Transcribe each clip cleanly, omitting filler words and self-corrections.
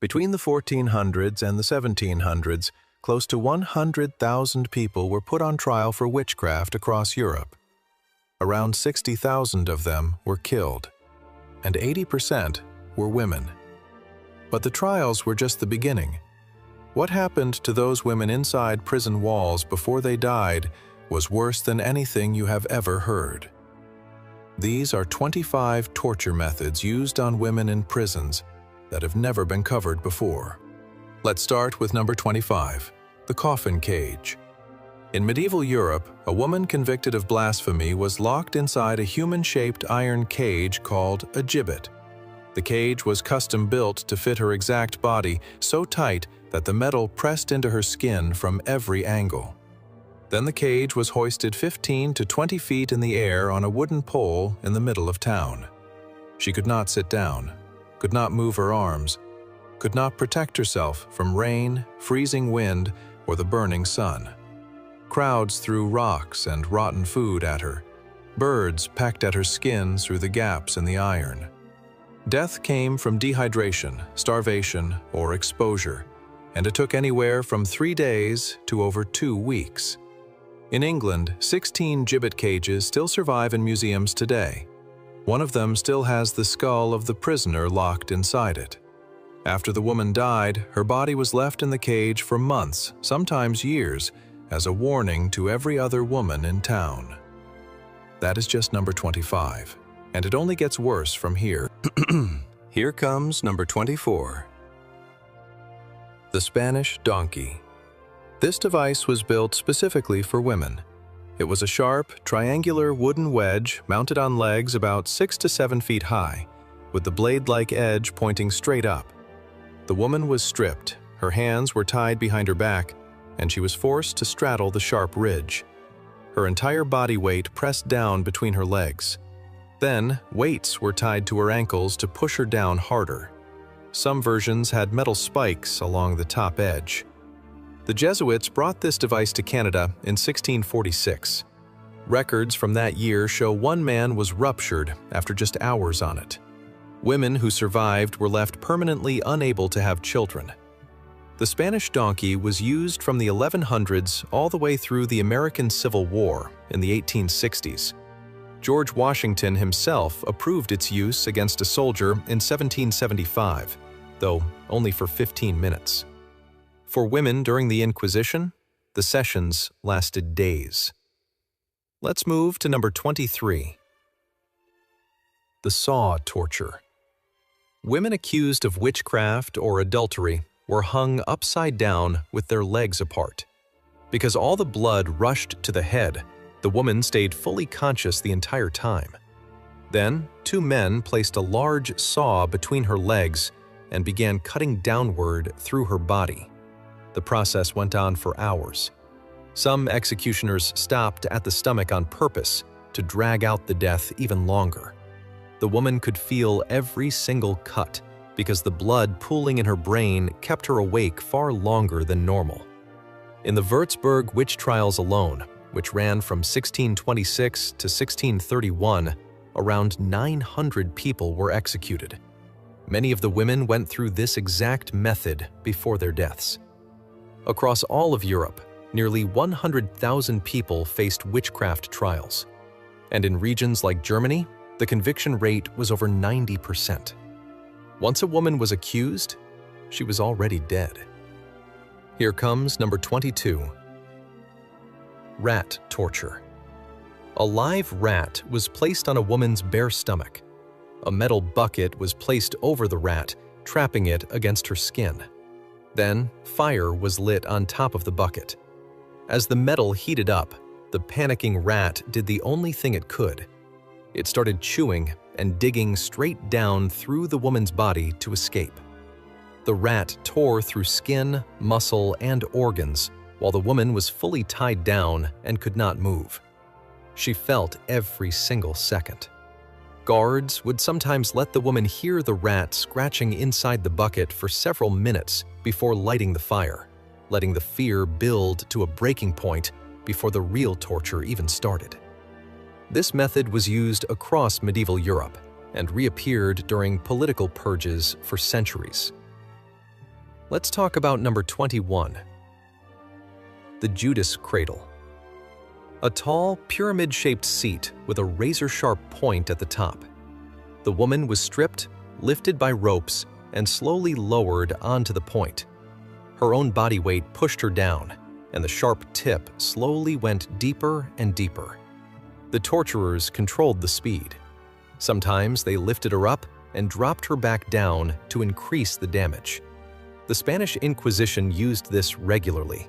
Between the 1400s and the 1700s, close to 100,000 people were put on trial for witchcraft across Europe. Around 60,000 of them were killed, and 80% were women. But the trials were just the beginning. What happened to those women inside prison walls before they died was worse than anything you have ever heard. These are 25 torture methods used on women in prisons that have never been covered before. Let's start with number 25, the coffin cage. In medieval Europe, a woman convicted of blasphemy was locked inside a human-shaped iron cage called a gibbet. The cage was custom-built to fit her exact body, so tight that the metal pressed into her skin from every angle. Then the cage was hoisted 15 to 20 feet in the air on a wooden pole in the middle of town. She could not sit down, could not move her arms, could not protect herself from rain, freezing wind, or the burning sun. Crowds threw rocks and rotten food at her. Birds pecked at her skin through the gaps in the iron. Death came from dehydration, starvation, or exposure, and it took anywhere from 3 days to over 2 weeks. In England, 16 gibbet cages still survive in museums today. One of them still has the skull of the prisoner locked inside it. After the woman died, her body was left in the cage for months, sometimes years, as a warning to every other woman in town. That is just number 25, and it only gets worse from here. Here comes number 24. The Spanish donkey. This device was built specifically for women. It was a sharp, triangular wooden wedge mounted on legs about 6 to 7 feet high, with the blade-like edge pointing straight up. The woman was stripped, her hands were tied behind her back, and she was forced to straddle the sharp ridge. Her entire body weight pressed down between her legs. Then, weights were tied to her ankles to push her down harder. Some versions had metal spikes along the top edge. The Jesuits brought this device to Canada in 1646. Records from that year show one man was ruptured after just hours on it. Women who survived were left permanently unable to have children. The Spanish donkey was used from the 1100s all the way through the American Civil War in the 1860s. George Washington himself approved its use against a soldier in 1775, though only for 15 minutes. For women during the Inquisition, the sessions lasted days. Let's move to number 23. The saw torture. Women accused of witchcraft or adultery were hung upside down with their legs apart. Because all the blood rushed to the head, the woman stayed fully conscious the entire time. Then, 2 men placed a large saw between her legs and began cutting downward through her body. The process went on for hours. Some executioners stopped at the stomach on purpose to drag out the death even longer. The woman could feel every single cut because the blood pooling in her brain kept her awake far longer than normal. In the Würzburg witch trials alone, which ran from 1626 to 1631, around 900 people were executed. Many of the women went through this exact method before their deaths. Across all of Europe, nearly 100,000 people faced witchcraft trials. And in regions like Germany, the conviction rate was over 90%. Once a woman was accused, she was already dead. Here comes number 22. Rat torture. A live rat was placed on a woman's bare stomach. A metal bucket was placed over the rat, trapping it against her skin. Then, fire was lit on top of the bucket. As the metal heated up, the panicking rat did the only thing it could. It started chewing and digging straight down through the woman's body to escape. The rat tore through skin, muscle, and organs, while the woman was fully tied down and could not move. She felt every single second. Guards would sometimes let the woman hear the rat scratching inside the bucket for several minutes before lighting the fire, letting the fear build to a breaking point before the real torture even started. This method was used across medieval Europe and reappeared during political purges for centuries. Let's talk about number 21. The Judas Cradle. A tall, pyramid-shaped seat with a razor-sharp point at the top. The woman was stripped, lifted by ropes, and slowly lowered onto the point. Her own body weight pushed her down, and the sharp tip slowly went deeper and deeper. The torturers controlled the speed. Sometimes they lifted her up and dropped her back down to increase the damage. The Spanish Inquisition used this regularly.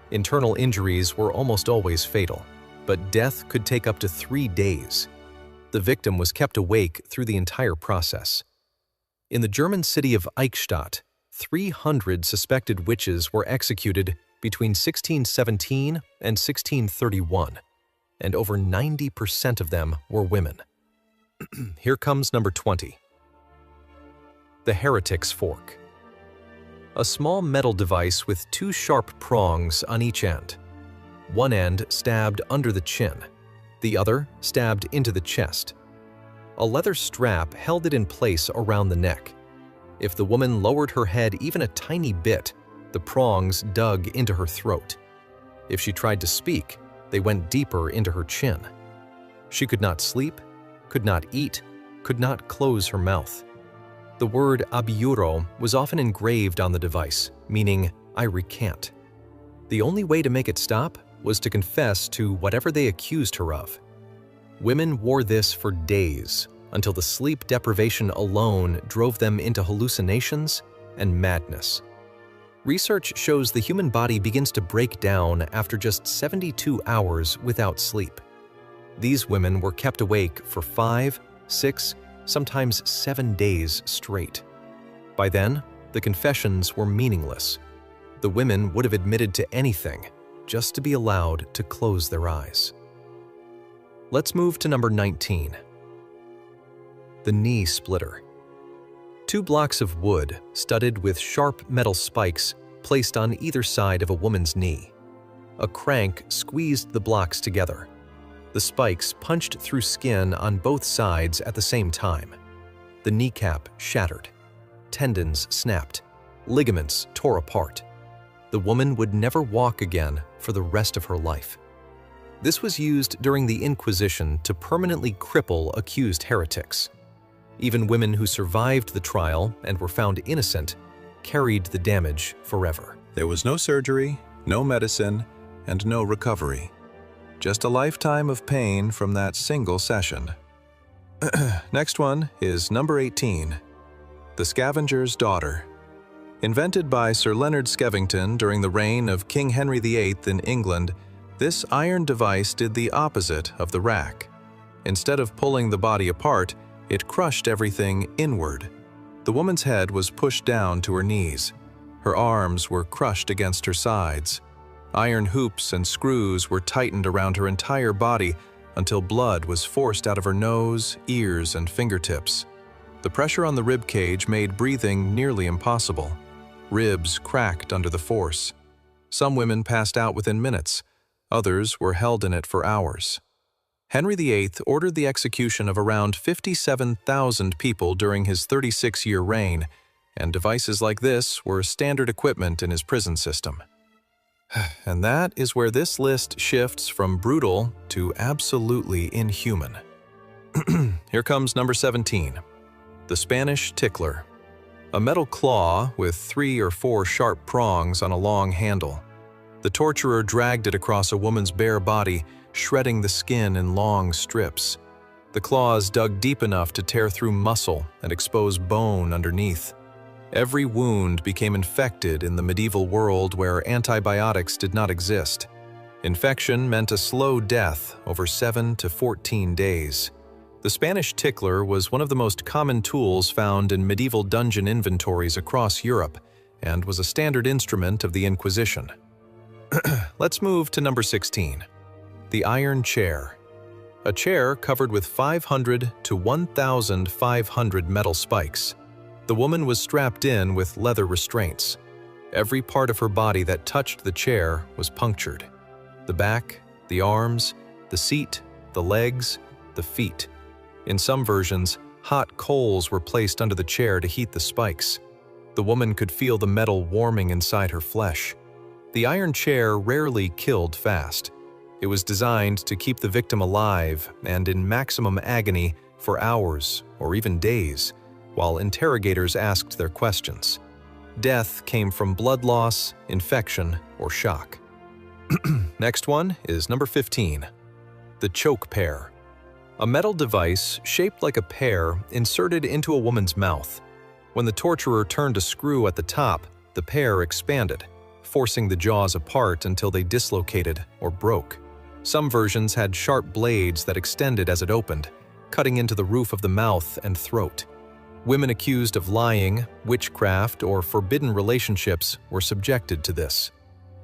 Internal injuries were almost always fatal, but death could take up to 3 days. The victim was kept awake through the entire process. In the German city of Eichstätt, 300 suspected witches were executed between 1617 and 1631, and over 90% of them were women. Here comes number 20. The Heretic's Fork. A small metal device with 2 sharp prongs on each end. One end stabbed under the chin, the other stabbed into the chest. A leather strap held it in place around the neck. If the woman lowered her head even a tiny bit, the prongs dug into her throat. If she tried to speak, they went deeper into her chin. She could not sleep, could not eat, could not close her mouth. The word abjuro was often engraved on the device, meaning, "I recant." The only way to make it stop was to confess to whatever they accused her of. Women wore this for days, until the sleep deprivation alone drove them into hallucinations and madness. Research shows the human body begins to break down after just 72 hours without sleep. These women were kept awake for 5, 6, sometimes 7 days straight. By then, the confessions were meaningless. The women would have admitted to anything just to be allowed to close their eyes. Let's move to number 19. The Knee Splitter. 2 blocks of wood studded with sharp metal spikes placed on either side of a woman's knee. A crank squeezed the blocks together. The spikes punched through skin on both sides at the same time. The kneecap shattered. Tendons snapped. Ligaments tore apart. The woman would never walk again for the rest of her life. This was used during the Inquisition to permanently cripple accused heretics. Even women who survived the trial and were found innocent carried the damage forever. There was no surgery, no medicine, and no recovery. Just a lifetime of pain from that single session. Next one is number 18. The Scavenger's Daughter. Invented by Sir Leonard Skevington during the reign of King Henry VIII in England, this iron device did the opposite of the rack. Instead of pulling the body apart, it crushed everything inward. The woman's head was pushed down to her knees. Her arms were crushed against her sides. Iron hoops and screws were tightened around her entire body until blood was forced out of her nose, ears, and fingertips. The pressure on the rib cage made breathing nearly impossible. Ribs cracked under the force. Some women passed out within minutes. Others were held in it for hours. Henry VIII ordered the execution of around 57,000 people during his 36-year reign, and devices like this were standard equipment in his prison system. And that is where this list shifts from brutal to absolutely inhuman. Here comes number 17. The Spanish Tickler. A metal claw with 3 or 4 sharp prongs on a long handle. The torturer dragged it across a woman's bare body, shredding the skin in long strips. The claws dug deep enough to tear through muscle and expose bone underneath. Every wound became infected in the medieval world where antibiotics did not exist. Infection meant a slow death over 7 to 14 days. The Spanish tickler was one of the most common tools found in medieval dungeon inventories across Europe and was a standard instrument of the Inquisition. Let's move to number 16. The Iron Chair. A chair covered with 500 to 1,500 metal spikes. The woman was strapped in with leather restraints. Every part of her body that touched the chair was punctured. The back, the arms, the seat, the legs, the feet. In some versions, hot coals were placed under the chair to heat the spikes. The woman could feel the metal warming inside her flesh. The iron chair rarely killed fast. It was designed to keep the victim alive and in maximum agony for hours or even days, while interrogators asked their questions. Death came from blood loss, infection, or shock. Next one is number 15. The choke pear. A metal device shaped like a pear inserted into a woman's mouth. When the torturer turned a screw at the top, the pear expanded, forcing the jaws apart until they dislocated or broke. Some versions had sharp blades that extended as it opened, cutting into the roof of the mouth and throat. Women accused of lying, witchcraft, or forbidden relationships were subjected to this.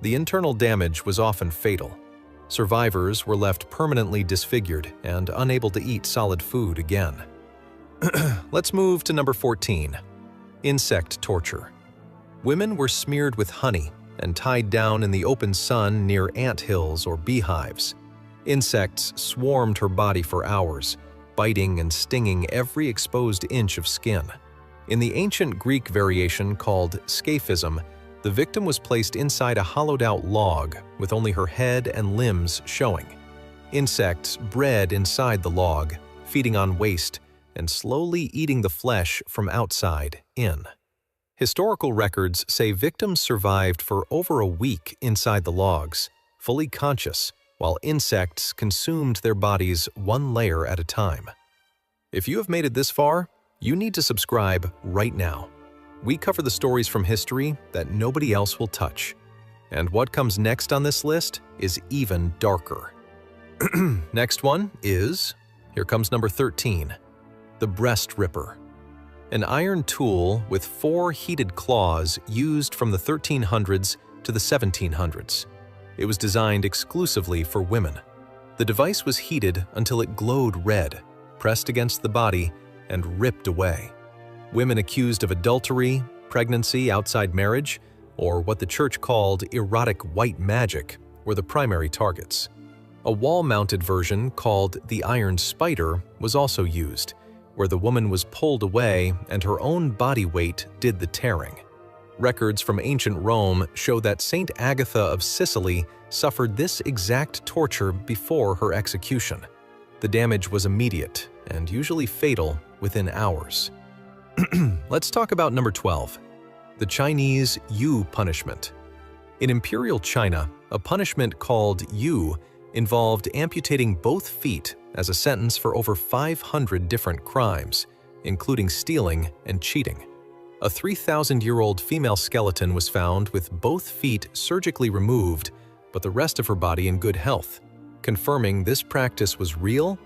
The internal damage was often fatal. Survivors were left permanently disfigured and unable to eat solid food again. Let's move to number 14. Insect torture. Women were smeared with honey and tied down in the open sun near ant hills or beehives. Insects swarmed her body for hours, biting and stinging every exposed inch of skin. In the ancient Greek variation called scaphism, the victim was placed inside a hollowed-out log with only her head and limbs showing. Insects bred inside the log, feeding on waste and slowly eating the flesh from outside in. Historical records say victims survived for over a week inside the logs, fully conscious, while insects consumed their bodies one layer at a time. If you have made it this far, you need to subscribe right now. We cover the stories from history that nobody else will touch. And what comes next on this list is even darker. Next one is, here comes number 13, the breast ripper. An iron tool with 4 heated claws used from the 1300s to the 1700s. It was designed exclusively for women. The device was heated until it glowed red, pressed against the body, and ripped away. Women accused of adultery, pregnancy outside marriage, or what the church called erotic white magic were the primary targets. A wall-mounted version called the iron spider was also used, where the woman was pulled away and her own body weight did the tearing. Records from ancient Rome show that Saint Agatha of Sicily suffered this exact torture before her execution. The damage was immediate and usually fatal within hours. Let's talk about number 12, the Chinese Yu punishment. In Imperial China, a punishment called Yu involved amputating both feet as a sentence for over 500 different crimes, including stealing and cheating. A 3,000-year-old female skeleton was found with both feet surgically removed, but the rest of her body in good health, confirming this practice was real